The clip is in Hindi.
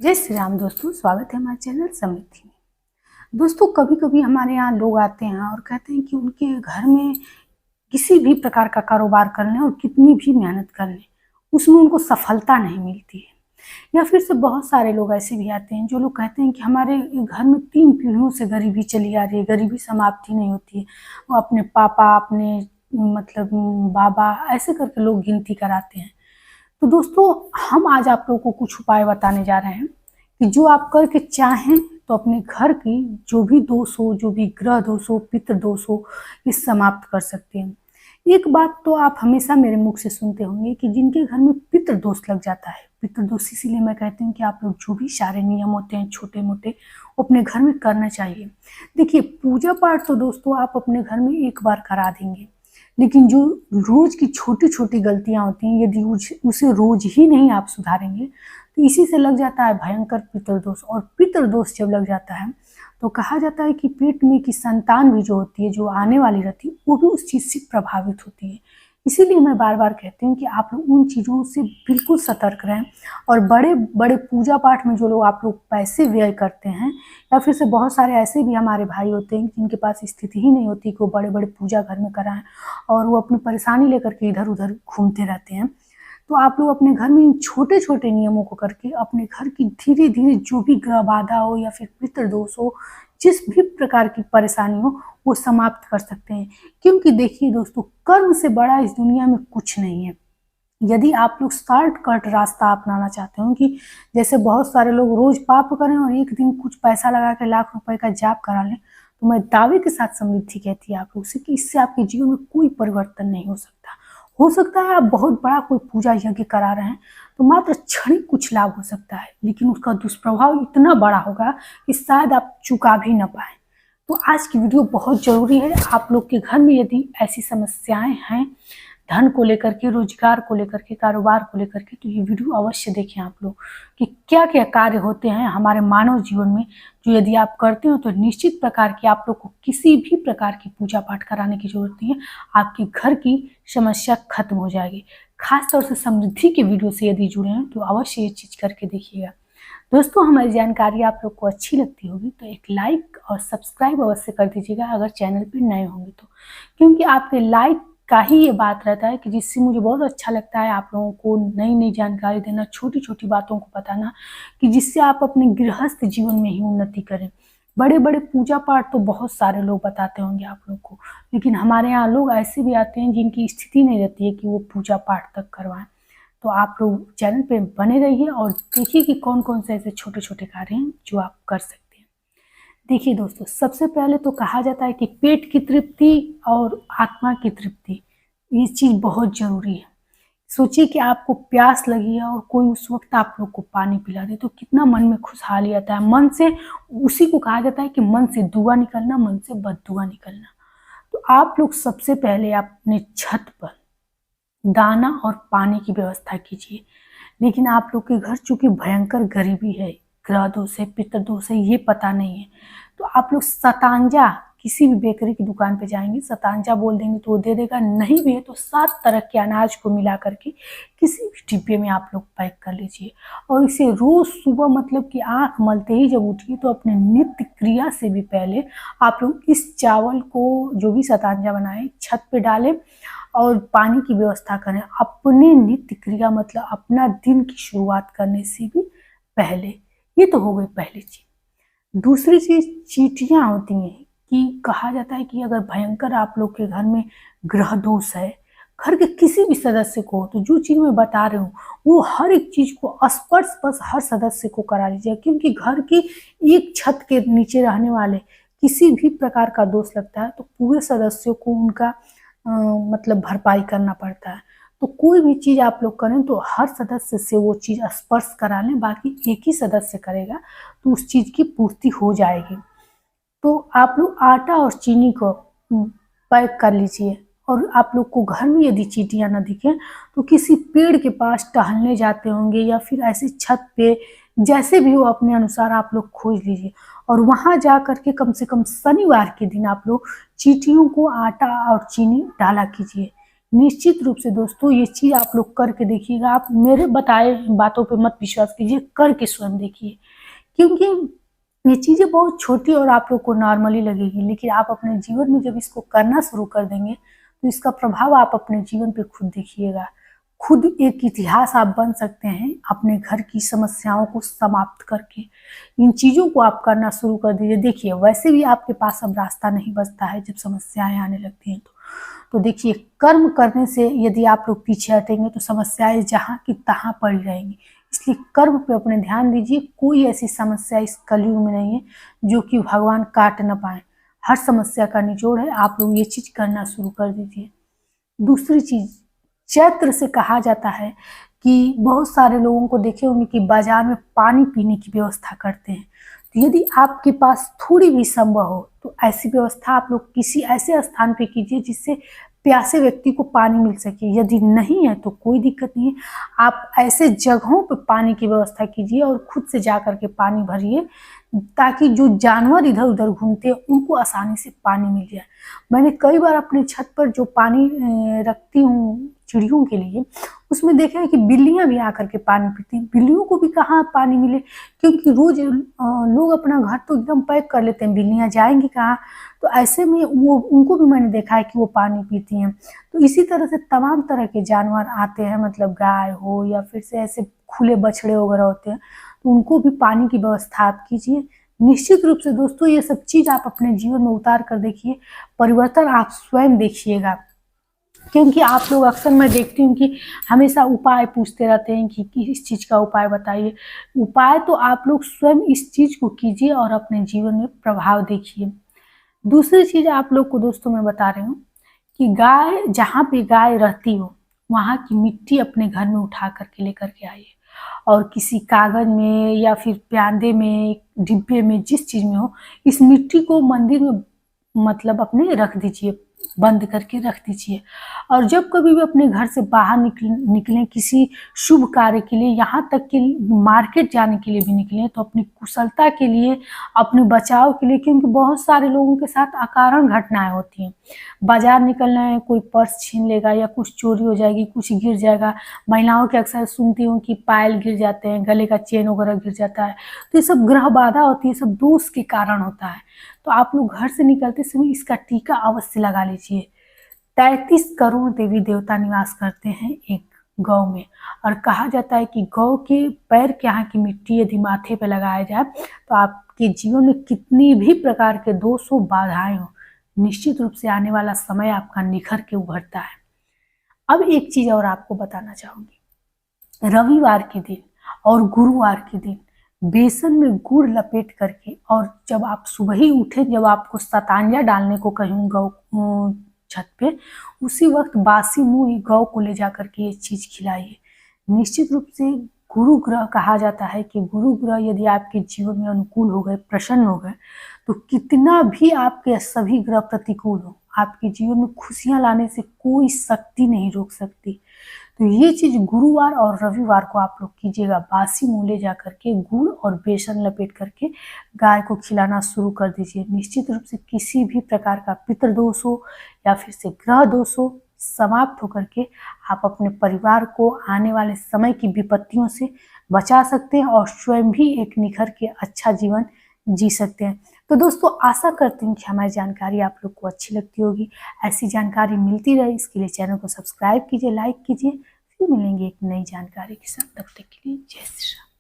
जय श्री राम दोस्तों, स्वागत है हमारे चैनल समृद्धि में। दोस्तों, कभी कभी हमारे यहाँ लोग आते हैं और कहते हैं कि उनके घर में किसी भी प्रकार का कारोबार कर लें और कितनी भी मेहनत कर लें, उसमें उनको सफलता नहीं मिलती है। या फिर से बहुत सारे लोग ऐसे भी आते हैं जो लोग कहते हैं कि हमारे घर में 3 पीढ़ियों से गरीबी चली आ रही है, गरीबी समाप्ति नहीं होती है। वो अपने पापा, अपने मतलब बाबा, ऐसे करके लोग गिनती कराते हैं। तो दोस्तों, हम आज आप लोगों को कुछ उपाय बताने जा रहे हैं कि जो आप करके चाहें तो अपने घर की जो भी दोष हो, जो भी ग्रह दोष हो, पितृ दोष हो, इस समाप्त कर सकते हैं। एक बात तो आप हमेशा मेरे मुख से सुनते होंगे कि जिनके घर में पितृ दोष लग जाता है, पितृ दोष इसीलिए मैं कहती हूँ कि आप लोग जो भी सारे नियम होते हैं छोटे मोटे, वो अपने घर में करना चाहिए। देखिए, पूजा पाठ तो दोस्तों आप अपने घर में एक बार करा देंगे, लेकिन जो रोज की छोटी छोटी गलतियां होती हैं, यदि उसे रोज ही नहीं आप सुधारेंगे तो इसी से लग जाता है भयंकर पितृदोष। और पितृदोष जब लग जाता है तो कहा जाता है कि पेट में की संतान भी जो होती है, जो आने वाली रहती है, वो भी उस चीज से प्रभावित होती है। इसीलिए मैं बार बार कहती हूँ कि आप लोग उन चीज़ों से बिल्कुल सतर्क रहें। और बड़े बड़े पूजा पाठ में जो लोग आप लोग पैसे व्यय करते हैं, या फिर से बहुत सारे ऐसे भी हमारे भाई होते हैं जिनके पास स्थिति ही नहीं होती कि वो बड़े बड़े पूजा घर में कराएं, और वो अपनी परेशानी लेकर के इधर उधर घूमते रहते हैं। तो आप लोग अपने घर में इन छोटे छोटे नियमों को करके अपने घर की धीरे धीरे जो भी ग्रह बाधा हो या फिर पितृदोष हो, जिस भी प्रकार की परेशानी हो, वो समाप्त कर सकते हैं। क्योंकि देखिए दोस्तों, कर्म से बड़ा इस दुनिया में कुछ नहीं है। यदि आप लोग शॉर्टकट रास्ता अपनाना चाहते हो कि जैसे बहुत सारे लोग रोज पाप करें और एक दिन कुछ पैसा लगा कर लाख रुपए का जाप करा लें, तो मैं दावे के साथ समृद्धि कहती है आप लोग से कि इससे आपके जीवन में कोई परिवर्तन नहीं हो सकता। हो सकता है आप बहुत बड़ा कोई पूजा यज्ञ करा रहे हैं तो मात्र क्षणिक कुछ लाभ हो सकता है, लेकिन उसका दुष्प्रभाव इतना बड़ा होगा कि शायद आप चुका भी न पाए। तो आज की वीडियो बहुत जरूरी है। आप लोग के घर में यदि ऐसी समस्याएं हैं, धन को लेकर के, रोजगार को लेकर के, कारोबार को लेकर के, तो ये वीडियो अवश्य देखें आप लोग कि क्या क्या कार्य होते हैं हमारे मानव जीवन में, जो यदि आप करते हो तो निश्चित प्रकार की आप लोग को किसी भी प्रकार की पूजा पाठ कराने की जरूरत नहीं है। आपके घर की समस्या खत्म हो जाएगी। खासतौर से समृद्धि के वीडियो से यदि जुड़े हैं तो अवश्य ये चीज करके देखिएगा। दोस्तों, हमारी जानकारी आप लोग को अच्छी लगती होगी तो एक लाइक और सब्सक्राइब अवश्य कर दीजिएगा अगर चैनल पर नए होंगे तो, क्योंकि आपके लाइक का ही ये बात रहता है कि जिससे मुझे बहुत अच्छा लगता है आप लोगों को नई नई जानकारी देना, छोटी छोटी बातों को बताना, कि जिससे आप अपने गृहस्थ जीवन में ही उन्नति करें। बड़े बड़े पूजा पाठ तो बहुत सारे लोग बताते होंगे आप लोग को, लेकिन हमारे यहाँ लोग ऐसे भी आते हैं जिनकी स्थिति नहीं रहती है कि वो पूजा पाठ तक करवाएं। तो आप लोग चैनल पे बने रहिए और देखिए कि कौन कौन से ऐसे छोटे छोटे कार्य हैं जो आप कर सकते हैं। देखिए दोस्तों, सबसे पहले तो कहा जाता है कि पेट की तृप्ति और आत्मा की तृप्ति, ये चीज बहुत जरूरी है। सोचिए कि आपको प्यास लगी है और कोई उस वक्त आप लोग को पानी पिला दे तो कितना मन में खुशहाली आता है। मन से, उसी को कहा जाता है कि मन से दुआ निकलना, मन से बददुआ निकलना। तो आप लोग सबसे पहले अपने छत पर दाना और पानी की व्यवस्था कीजिए। लेकिन आप लोग के घर चूंकि भयंकर गरीबी है, ग्रह दोष है, पितृ दोष है, ये पता नहीं है, तो आप लोग सतांजा, किसी भी बेकरी की दुकान पे जाएंगे, सतांजा बोल देंगे तो वो दे देगा। नहीं भी है तो 7 तरह के अनाज को मिला करके किसी भी डिब्बे में आप लोग पैक कर लीजिए। और इसे रोज सुबह, मतलब कि आंख मलते ही जब उठिए तो अपने नित्य क्रिया से भी पहले आप लोग इस चावल को, जो भी सतांजा बनाए, छत पे डालें और पानी की व्यवस्था करें अपने नित्य क्रिया, मतलब अपना दिन की शुरुआत करने से भी पहले। ये तो हो गई पहली चीज। दूसरी चीज, चींटियां होती हैं कि कहा जाता है कि अगर भयंकर आप लोग के घर में ग्रह दोष है, घर के किसी भी सदस्य को, तो जो चीज मैं बता रही हूँ वो हर एक चीज को स्पर्श बस हर सदस्य को करा लीजिए। क्योंकि घर की एक छत के नीचे रहने वाले किसी भी प्रकार का दोष लगता है तो पूरे सदस्यों को उनका मतलब भरपाई करना पड़ता है। तो कोई भी चीज आप लोग करें तो हर सदस्य से वो चीज स्पर्श करा लें, बाकी एक ही सदस्य करेगा तो उस चीज की पूर्ति हो जाएगी। तो आप लोग आटा और चीनी को पैक कर लीजिए। और आप लोग को घर में यदि चींटियां न दिखें तो किसी पेड़ के पास टहलने जाते होंगे या फिर ऐसे छत पे, जैसे भी हो अपने अनुसार आप लोग खोज लीजिए और वहां जा करके कम से कम शनिवार के दिन आप लोग चींटियों को आटा और चीनी डाला कीजिए। निश्चित रूप से दोस्तों ये चीज़ आप लोग करके देखिएगा। आप मेरे बताए बातों पे मत विश्वास कीजिए, करके स्वयं देखिए, क्योंकि ये चीज़ें बहुत छोटी और आप लोग को नॉर्मली लगेगी, लेकिन आप अपने जीवन में जब इसको करना शुरू कर देंगे तो इसका प्रभाव आप अपने जीवन पे खुद देखिएगा। खुद एक इतिहास आप बन सकते हैं अपने घर की समस्याओं को समाप्त करके। इन चीज़ों को आप करना शुरू कर दीजिए। देखिए वैसे भी आपके पास अब रास्ता नहीं बचता है जब समस्याएं आने लगती हैं तो देखिए कर्म करने से यदि आप लोग पीछे हटेंगे तो समस्याएं जहाँ की तहाँ पड़ी रहेंगी। इसलिए कर्म पे अपने ध्यान दीजिए। कोई ऐसी समस्या इस कलयुग में नहीं है जो कि भगवान काट न पाए। हर समस्या का निचोड़ है। आप लोग ये चीज करना शुरू कर दीजिए। दूसरी चीज, चैत्र से कहा जाता है कि बहुत सारे लोगों को देखे होंगे कि बाजार में पानी पीने की व्यवस्था करते हैं। तो यदि आपके पास थोड़ी भी संभव हो तो ऐसी व्यवस्था आप लोग किसी ऐसे स्थान पे कीजिए जिससे प्यासे व्यक्ति को पानी मिल सके। यदि नहीं है तो कोई दिक्कत नहीं है, आप ऐसे जगहों पे पानी की व्यवस्था कीजिए और खुद से जा करके पानी भरिए, ताकि जो जानवर इधर उधर घूमते हैं उनको आसानी से पानी मिल जाए। मैंने कई बार अपने छत पर जो पानी रखती हूँ चिड़ियों के लिए, उसमें देखा है कि बिल्लियां भी आकर के पानी पीती हैं। बिल्लियों को भी कहाँ पानी मिले, क्योंकि रोज लोग अपना घर तो एकदम पैक कर लेते हैं, बिल्लियां जाएंगी कहाँ। तो ऐसे में वो उनको भी मैंने देखा है कि वो पानी पीती हैं। तो इसी तरह से तमाम तरह के जानवर आते हैं, मतलब गाय हो या फिर से ऐसे खुले बछड़े वगैरह होते हैं, तो उनको भी पानी की व्यवस्था आप कीजिए। निश्चित रूप से दोस्तों ये सब चीज आप अपने जीवन में उतार कर देखिए, परिवर्तन आप स्वयं देखिएगा। क्योंकि आप लोग अक्सर मैं देखती हूँ कि हमेशा उपाय पूछते रहते हैं कि इस चीज का उपाय बताइए। उपाय तो आप लोग स्वयं इस चीज को कीजिए और अपने जीवन में प्रभाव देखिए। दूसरी चीज आप लोग को दोस्तों मैं बता रही हूँ कि गाय, जहाँ पे गाय रहती हो वहां की मिट्टी अपने घर में उठा करके लेकर के आइए और किसी कागज में या फिर प्यादे में, डिब्बे में, जिस चीज में हो, इस मिट्टी को मंदिर में मतलब अपने रख दीजिए, बंद करके रख दीजिए। और जब कभी भी अपने घर से बाहर निकलें किसी शुभ कार्य के लिए, यहाँ तक कि मार्केट जाने के लिए भी निकलें, तो अपनी कुशलता के लिए, अपने बचाव के लिए, क्योंकि बहुत सारे लोगों के साथ अकारण घटनाएं होती हैं। बाजार निकलना है, कोई पर्स छीन लेगा या कुछ चोरी हो जाएगी, कुछ गिर जाएगा। महिलाओं के अक्सर सुनती हूँ कि पायल गिर जाते हैं, गले का चेन वगैरह गिर जाता है। तो ये सब ग्रह बाधा होती है, सब दोष के कारण होता है। तो आप लोग घर से निकलते समय इसका टीका अवश्य लगा लीजिए। 33 करोड़ देवी देवता निवास करते हैं एक गौ में, और कहा जाता है कि गौ के पैर के यहाँ की मिट्टी यदि माथे पे लगाया जाए तो आपके जीवन में कितनी भी प्रकार के दोष हो, बाधाएं हो, निश्चित रूप से आने वाला समय आपका निखर के उभरता है। अब एक चीज और आपको बताना चाहूंगी, रविवार के दिन और गुरुवार के दिन बेसन में गुड़ लपेट करके, और जब आप सुबह ही उठे, जब आपको शतांजा डालने को कहूँ गौ छत पे, उसी वक्त बासी मुंह गौ को ले जा करके ये चीज खिलाइए। निश्चित रूप से गुरु ग्रह कहा जाता है कि गुरु ग्रह यदि आपके जीवन में अनुकूल हो गए, प्रसन्न हो गए, तो कितना भी आपके सभी ग्रह प्रतिकूल हो, आपके जीवन में खुशियां लाने से कोई शक्ति नहीं रोक सकती। तो ये चीज गुरुवार और रविवार को आप लोग कीजिएगा। बासी मुंह ले जा करके गुड़ और बेसन लपेट करके गाय को खिलाना शुरू कर दीजिए। निश्चित रूप से किसी भी प्रकार का पितृदोष हो या फिर से ग्रह दोष हो, समाप्त होकर के आप अपने परिवार को आने वाले समय की विपत्तियों से बचा सकते हैं और स्वयं भी एक निखर के अच्छा जीवन जी सकते हैं। तो दोस्तों आशा करती हूँ कि हमारी जानकारी आप लोग को अच्छी लगती होगी। ऐसी जानकारी मिलती रहे इसके लिए चैनल को सब्सक्राइब कीजिए, लाइक कीजिए। फिर मिलेंगे एक नई जानकारी के साथ, तब तक के लिए जय श्री राम।